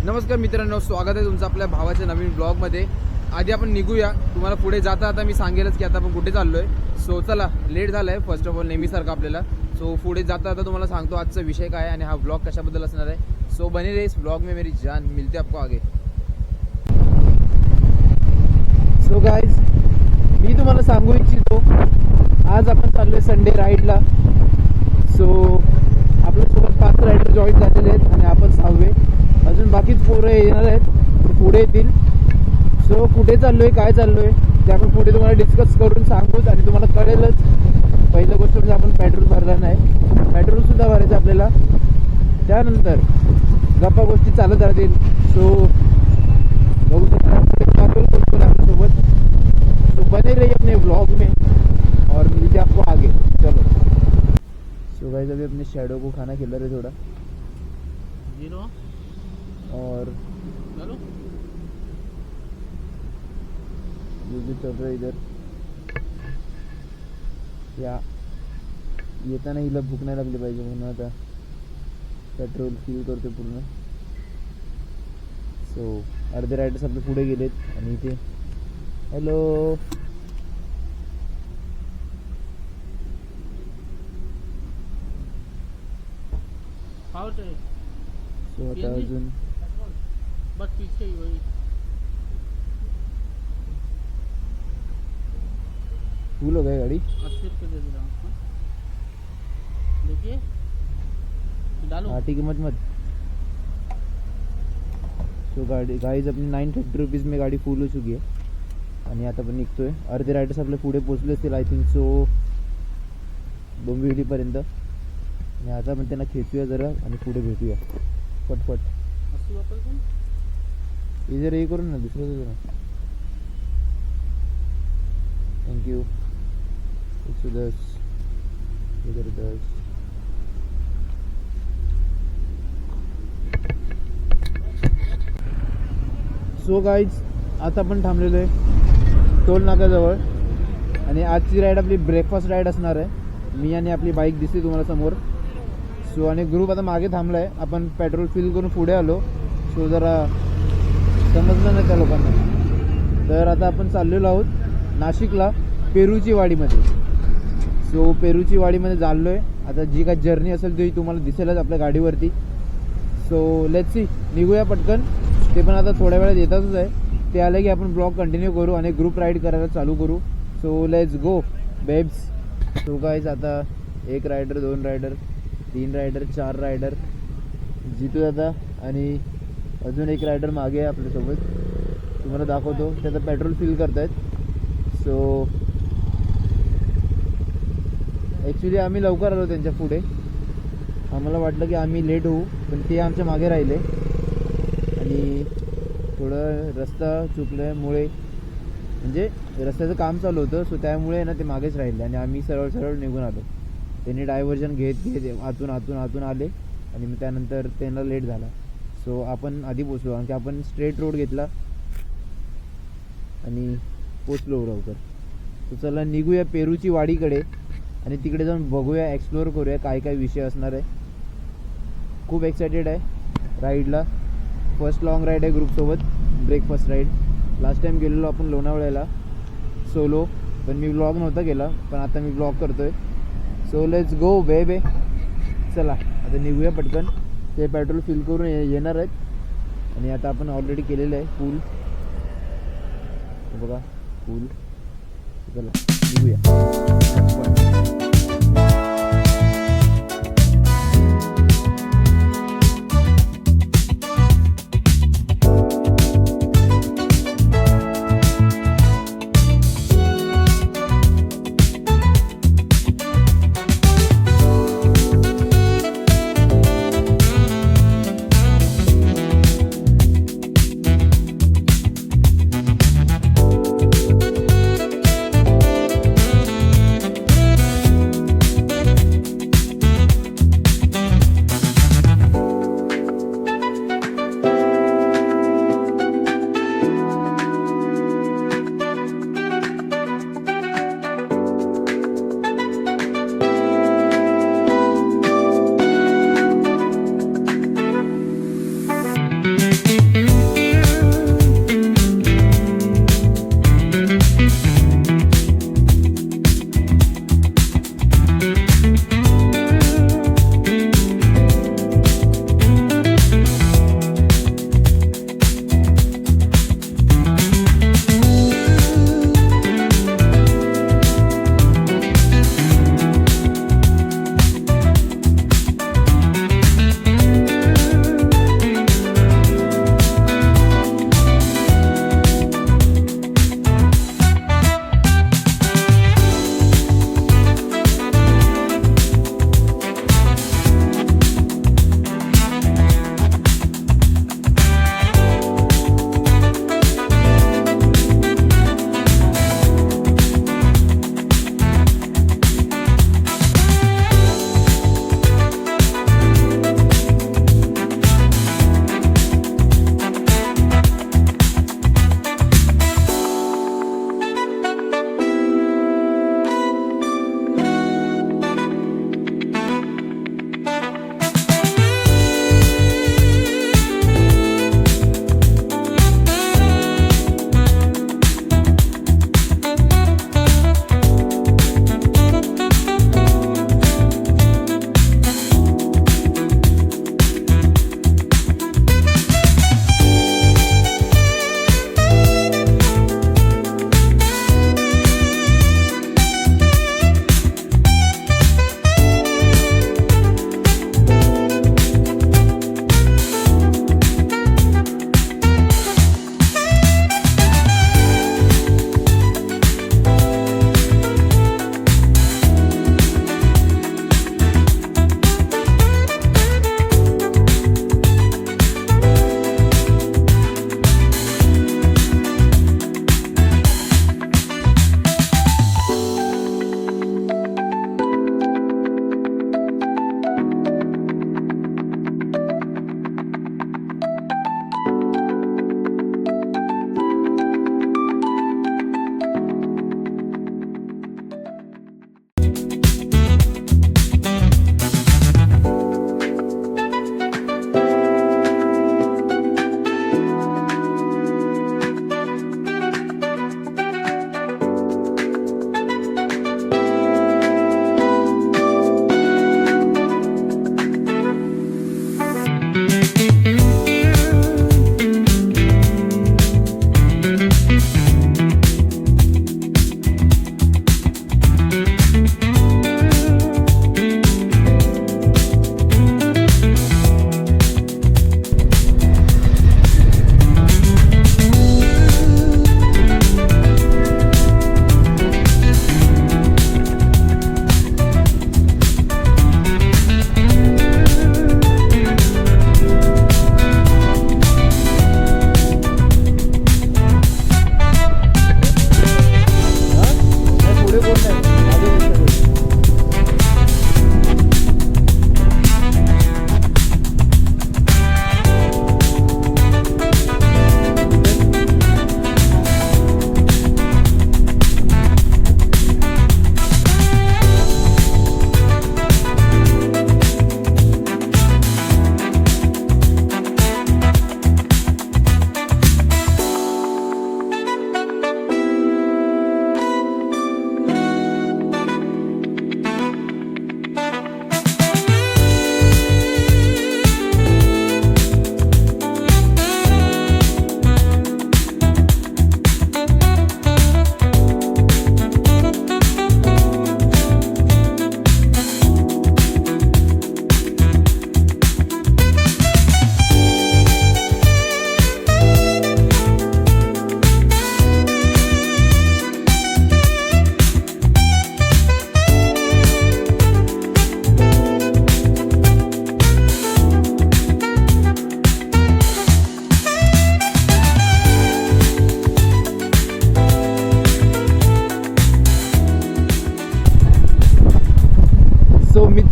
नमस्कार मित्रांनो, स्वागत आहे तुमचं आपल्या भावाच्या नवीन ब्लॉगमध्ये। आधी आपण निघूया। तुम्हाला पुढे जाता आता मी सांगेलच की आता आपण कुठे चाललोय। सो चला, लेट झालाय फर्स्ट ऑफ ऑल नेहमीसारखं आपल्याला। सो पुढे जाता आता तुम्हाला सांगतो आजचा विषय काय आणि हा ब्लॉग कशाबद्दल असणार आहे। सो बने रहे इस ब्लॉग में मेरी जान, मिलते आपको आगे। सो गाइज, मी तुम्हाला सांगू इच्छितो आज आपण चाललोय संडे राईडला। सो आपल्यासोबत 5 रायडर जॉईन झालेले आहेत आणि आपण 6वे। अजून बाकीच पोरं येणार आहेत, पुढे येतील। सो कुठे चाललोय, काय चाललोय ते आपण पुढे तुम्हाला डिस्कस करून सांगूच आणि तुम्हाला कळेलच। पहिली गोष्ट म्हणजे आपण पेट्रोल भरला नाही, पेट्रोल सुद्धा भरायचं आपल्याला। त्यानंतर गप्पा गोष्टी चालत राहतील। सो बघू शकता आपल्यासोबत। सो बने रहिए अपने ब्लॉग में और मिलते आपको आगे। चलो। सो गाइस, अभी अपने शैडो को खाना खिला रहे थोड़ा और ये भी चल रहा है इधर। या येताना हिला भूक नाही लागली पाहिजे म्हणून आता पेट्रोल फिल करतो पूर्ण। सो अर्धे रायडर्स आपले पुढे गेलेत आणि इथे हॅलो सो आता अजून बस पीछे ही वही फुल हो गई गाड़ी। 80 रुपये दे रहा हूँ। देखिए डालो। हाँ ठीक है, मत सो गाड़ी गाइज अपनी 950 रुपीज़ में गाड़ी फुल हो चुकी है आणि आता पण निघतोय। अर्धे रायडर्स आपल्या पुढे पोहोचले असतील आय थिंक सो डोंबिवलीपर्यंत। आणि आता पण त्यांना खेचूया जरा आणि पुढे भेटूया फटफट। 80 वापस कौन? इधर ये करून ना, दुसरं जरा। Thank you. 110 इधर 10। सो गाइज, आता आपण थांबलेलो आहे टोल नाक्याजवळ आणि आजची राईड आपली ब्रेकफास्ट राईड असणार आहे। मी आणि आपली बाईक दिसते तुम्हाला समोर। सो आणि ग्रुप आता मागे थांबला आहे। आपण पेट्रोल फिल करून पुढे आलो। सो जरा समजलं नाही त्या लोकांना। तर आता आपण चाललेलो आहोत नाशिकला पेरूची वाडीमध्ये। सो पेरूची वाडीमध्ये चाललो आहे। आता जी काय जर्नी असेल ती तुम्हाला दिसेलच आपल्या गाडीवरती। सो लेट्स सी, निघूया पटकन। ते पण आता थोड्या वेळात येतातच आहे। ते आले की आपण ब्लॉग कंटिन्यू करू आणि ग्रुप राईड करायला चालू करू। So let's go babes. So guys, आता 1 rider, 2 rider, 3 rider, 4 rider, Jitu दादा आणि अजून 1 रायडर मागे आहे आपल्यासोबत। तुम्हाला दाखवतो, ते आता पेट्रोल फिल करतायत। सो ॲक्च्युली आम्ही लवकर आलो त्यांच्या पुढे। आम्हाला वाटलं की आम्ही लेट होऊ, पण ते आमच्या मागे राहिले आणि थोडं रस्ता चुकल्यामुळे, म्हणजे रस्त्याचं काम चालू होतं, सो त्यामुळे ना ते मागेच राहिले आणि आम्ही सरळ सरळ निघून आलो। त्यांनी डायव्हर्जन घेत घेत आतून आले आणि मग त्यानंतर त्यांना लेट झाला। सो आपण आधी पोचलो, कारण की आपण स्ट्रेट रोड घेतला आणि पोचलो लवकर। सो चला निघूया पेरूची वाडीकडे आणि तिकडे जाऊन बघूया, एक्सप्लोअर करूया काय काय विषय असणार आहे। खूप एक्सायटेड आहे राईडला। फर्स्ट लॉंग राईड आहे ग्रुपसोबत, ब्रेकफास्ट राईड। लास्ट टाइम गेलेलो आपण लोणावळ्याला सोलो, पण मी व्लॉग नव्हता केला, पण आता मी व्लॉग करतोय। सो लेट्स गो बेबे। चला आता निघूया पटकन। ते पेट्रोल फिल करून येणार आहेत आणि आता आपण ऑलरेडी केलेलं आहे फुल, बघा फुल। चला निघूया।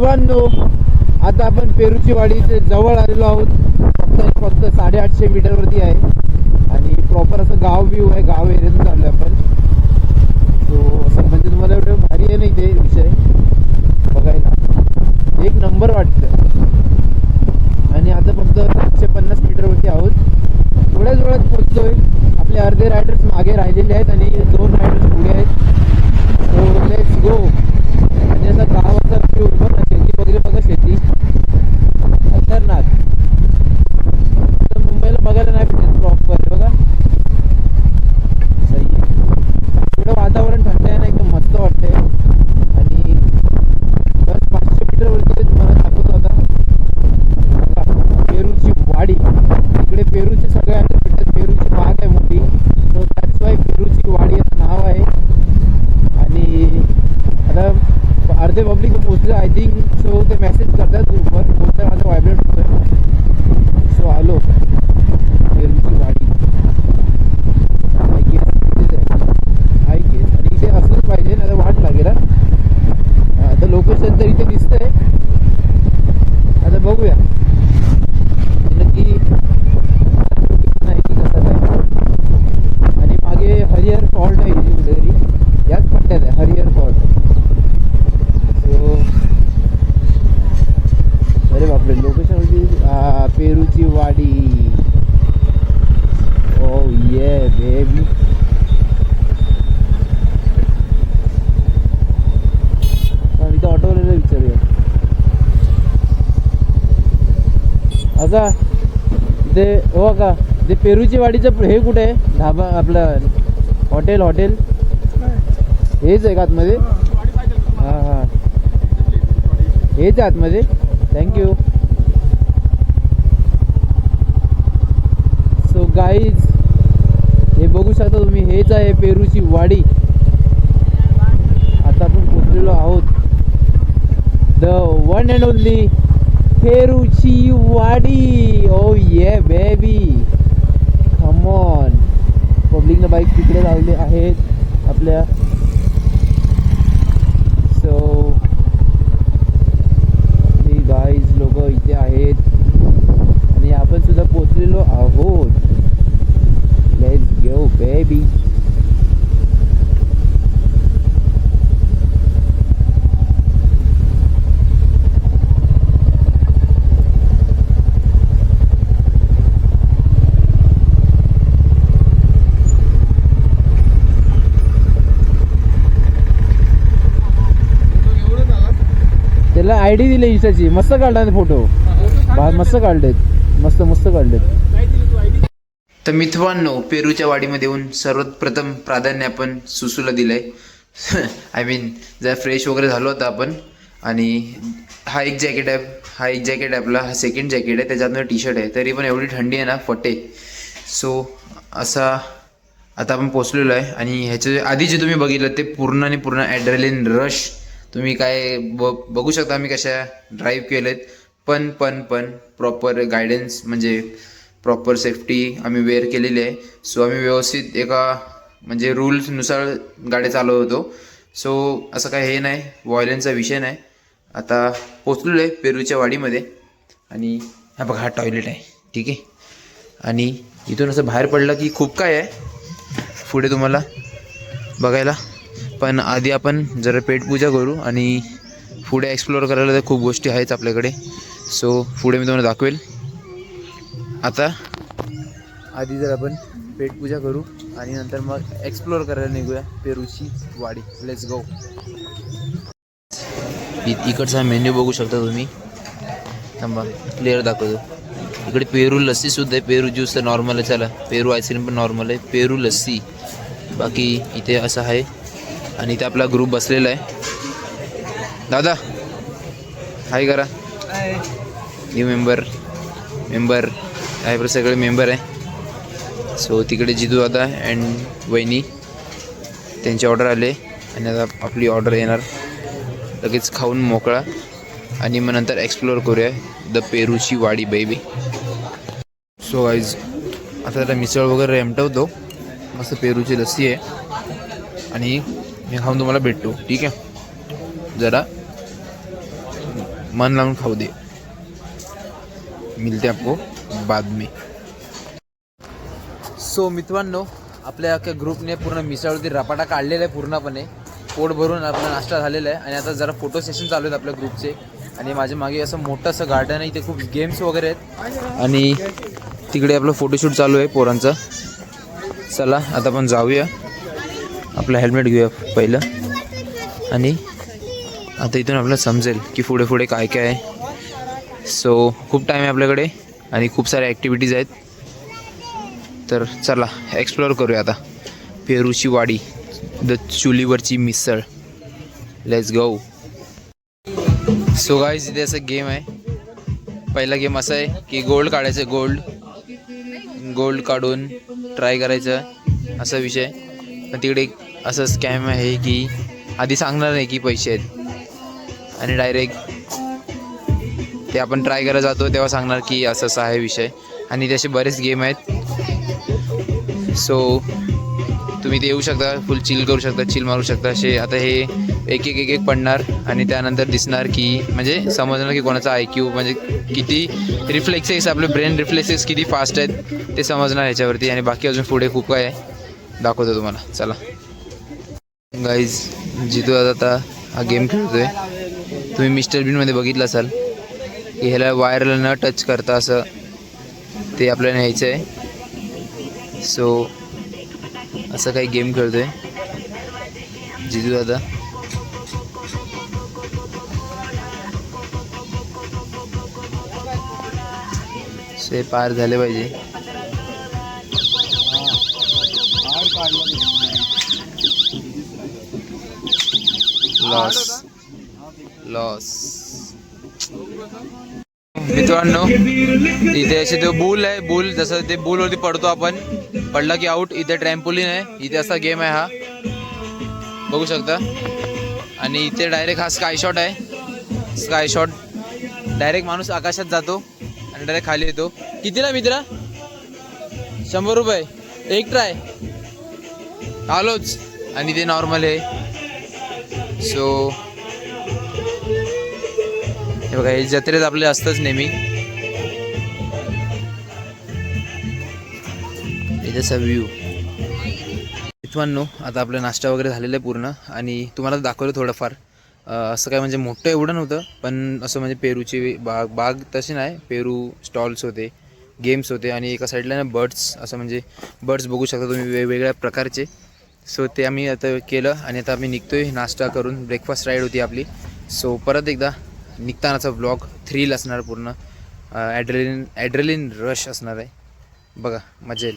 मित्रांनो, आता आपण पेरूची वाडीचे जवळ आलेलो आहोत. फक्त 850 मीटरवरती आहे आणि प्रॉपर असं गाव व्ह्यू आहे. गाव एरियातून चाललो आपण. सो असं म्हणजे तुम्हाला एवढं भारी आहे नाही ते विषय बघायला, एक नंबर वाटतं. आणि आता फक्त 150 मीटरवरती आहोत. थोड्याच वेळात पोहोचतोय. आपले अर्धे रायडर्स मागे राहिलेले आहेत आणि 2 रायडर्स पुढे आहेत. सो लेट्स गो. आणि असा गावाचा व्ह्यू बघा, शेती वगैरे बघा, शेती खतरनाक. तर मुंबईला बघायला नाही भेटत प्रॉपर बघा. सही आहे. थोडं वातावरण थंड आहे ना, एकदम मस्त वाटतंय. आणि बस 500 मीटरवरती तुम्हाला दाखवतो आता पेरूची वाडी. इकडे पेरूचे सगळे आता भेटतात. पेरूची बाग आहे मोठी. सो दॅट्स वाय पेरूची वाडी असं नाव आहे. आणि आता अर्धे पब्लिक पोचले आय थिंक. सो ते मेसेज करतात ग्रुपवर, पोचता माझा व्हायब्रेट होतोय. सो आलो पेरूची वाडी. आय गेस आणि इथे असलंच पाहिजे ना, वाट लागेल. आता लोकेशन तर इथे दिसतंय. आता बघूया नक्की लोकेशन आहे की कसं काय. आणि मागे हरिहर फॉल्ट आहे इथे कुठेतरी, याच पट्ट्यात आहे हरिहर फॉल्ट. सो अरे बापरे, लोकेशन होती पेरूची वाडी. ओ ये बेबी. इथं ऑटोवाल्याला विचारूया. अगा ते हो का, ते पेरूची वाडीचं हे कुठे आहे ढाबा आपलं हॉटेल हेच आहे का आतमध्ये? हां हां हेच आहे आतमध्ये. थँक्यू. सो गाईज हे बघू शकता तुम्ही, हेच आहे पेरूची वाडी. आता आपण पोचलेलो आहोत द वन अँड ओनली पेरूची वाडी. ओ ये बेबी, कम ऑन. पब्लिकनं बाईक तिकडे लावले आहेत आपल्या. सो गाईज लोक इथे आहेत आणि आपण सुद्धा पोचलेलो आहोत. Let's go baby. त्याला आयडी दिली इंस्टाची. मस्त काढला फोटो, मस्त काढलेत, मस्त काढलेत. तर मित्रांनो, पेरूच्या वाडीमध्ये येऊन सर्वात प्रथम प्राधान्य आपण सुसूला दिलंय. आय मीन जर फ्रेश वगैरे झालो होता आपण. आणि हा एक जॅकेट आहे आपला. हा सेकंड जॅकेट आहे, त्याच्यातनं टी शर्ट आहे. तरी पण एवढी थंडी आहे ना, फटे. सो असा आता आपण पोचलेलो आहे. आणि ह्याच्या आधी जे तुम्ही बघितलं ते पूर्ण ॲड्रेलिन रश तुम्ही काय बघू शकता. आम्ही कशा ड्राईव्ह केलेत. पण प्रॉपर गायडन्स म्हणजे प्रॉपर सेफ्टी आम्ही वेअर केलेली आहे. सो आम्ही व्यवस्थित एका म्हणजे रूल्सनुसार गाड्या चालवत होतो. सो असं काय हे नाही, व्हायलन्सचा विषय नाही. आता पोचलेलो आहे पेरूच्या वाडीमध्ये. आणि हा बघा, हा टॉयलेट आहे, ठीक आहे. आणि इथून असं बाहेर पडलं की खूप काय आहे पुढे तुम्हाला बघायला. पण आधी आपण जरा पेटपूजा करू आणि पुढे एक्सप्लोअर करायला तर खूप गोष्टी आहेत आपल्याकडे. सो पुढे मी तुम्हाला दाखवेल. आता आधी जर आपण पेटपूजा करू आणि नंतर मग एक्सप्लोअर करायला निघूया पेरूची वाडी. Let's go. इकडचा मेन्यू बघू शकता तुम्ही. थांबा क्लिअर दाखवतो. इकडे पेरू लस्सीसुद्धा आहे. पेरू ज्यूस तर नॉर्मल आहे. चला, पेरू आईस्क्रीम पण नॉर्मल आहे. पेरू लस्सी बाकी इथे असं आहे. आणि इथे आपला ग्रुप बसलेला आहे. दादा हाय करा. न्यू मेंबर आहे, सगळे मेंबर आहे. सो तिकडे जितू दादा अँड वहिनी त्यांची ऑर्डर आले. आणि आता आपली ऑर्डर येणार. लगेच खाऊन मोकळा आणि मग नंतर एक्सप्लोअर करूया द पेरूची वाडी बेबी. सो गाईज आता त्याला मिसळ वगैरे रेमटवतो. मस्त पेरूची लस्सी आहे आणि हे खाऊन तुम्हाला भेटतो, ठीक आहे. जरा मन लावून खाऊ दे. मिलते आपको बाद में. सो मित्रांनो, आपल्या अख्ख्या ग्रुपने पूर्ण मिसळवरती रपाटा काढलेला आहे पूर्णपणे. पोट भरून आपला नाश्ता झालेला आहे आणि आता जरा फोटो सेशन चालू आहेत आपल्या ग्रुपचे. आणि माझ्या मागे असं मोठं असं गार्डन आहे, इथे खूप गेम्स वगैरे आहेत आणि तिकडे आपलं फोटोशूट चालू आहे पोरांचं. चला आता आपण जाऊया, आपलं हेल्मेट घेऊया पहिलं आणि आता इथून आपल्याला समजेल की पुढे पुढे काय काय आहे. सो खूप टाईम आहे आपल्याकडे आणि खूप साऱ्या ॲक्टिव्हिटीज आहेत. तर चला एक्सप्लोअर करूया आता पेरूची वाडी, द चुलीवरची Misal. Let's go. So guys, इथे असं गेम आहे. पहिला गेम असा आहे की गोल्ड काढायचं, गोल्ड काढून ट्राय करायचं असा विषय. पण तिकडे एक असं स्कॅम आहे की आधी सांगणार नाही की पैसे आहेत आणि डायरेक्ट ते आपण ट्राय करायला जातो तेव्हा सांगणार की असं असं आहे विषय. आणि त्याचे बरेच गेम आहेत. सो तुम्ही ते येऊ शकता, फुल चिल करू शकता, चिल मारू शकता असे. आता हे एक एक पडणार आणि त्यानंतर दिसणार की म्हणजे समजणार की कोणाचा IQ म्हणजे किती रिफ्लेक्सेस, आपले ब्रेन रिफ्लेक्सेस किती फास्ट आहेत ते समजणार ह्याच्यावरती. आणि बाकी अजून पुढे खूप काय आहे दाखवतो तुम्हाला. चला गाईज, जितू आता हा गेम खेळतोय. तुम्ही मिस्टर बीनमध्ये बघितलं असाल की ह्याला वायरला न टच करता असं ते आपल्याला न्यायचं आहे. सो असं काही गेम खेळतोय जिजू दादा. सो हे पार झाले पाहिजे. लॉस मित्रांनो, इथे असे तो बुल आहे. बुल जसं ते बुलवरती पडतो आपण, पडला की आउट. इथे ट्रॅम्पोलिन आहे. इथे असा गेम आहे हा, बघू शकता. आणि इथे डायरेक्ट हा स्काय शॉट आहे. स्काय शॉट डायरेक्ट माणूस आकाशात जातो आणि डायरेक्ट खाली येतो. कितीला मित्रा? 100 रुपये एक ट्राय. आलोच. आणि ते नॉर्मल आहे. सो हे बघा, हे जत्रेत आपले असतंच नेहमी. इथेचा व्ह्यू. मित्रांनो, आता आपला नाश्ता वगैरे झालेला आहे पूर्ण आणि तुम्हाला दाखवलं थोडंफार. असं काय म्हणजे मोठं एवढं नव्हतं, पण असं म्हणजे पेरूची बाग तशी नाही. पेरू स्टॉल्स होते, गेम्स होते आणि एका साईडला ना बर्ड्स, असं म्हणजे बर्ड्स बघू शकता तुम्ही वेगवेगळ्या प्रकारचे. सो ते आम्ही आता केलं आणि आता आम्ही निघतोय नाश्ता करून. ब्रेकफास्ट राईड होती आपली. सो परत एकदा निघतानाचा व्लॉग थ्रिल असणार पूर्ण. ॲड्रेलिन रश असणार आहे. बघा, मजा येईल.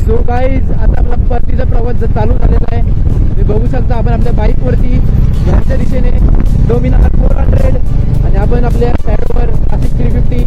सो गाईज, आता आपला परतीचा प्रवास चालू झालेला आहे. तुम्ही बघू शकता आपण आपल्या बाईकवरती घरच्या दिशेने डोमिनार 400 आणि आपण आपल्या साईडवर 350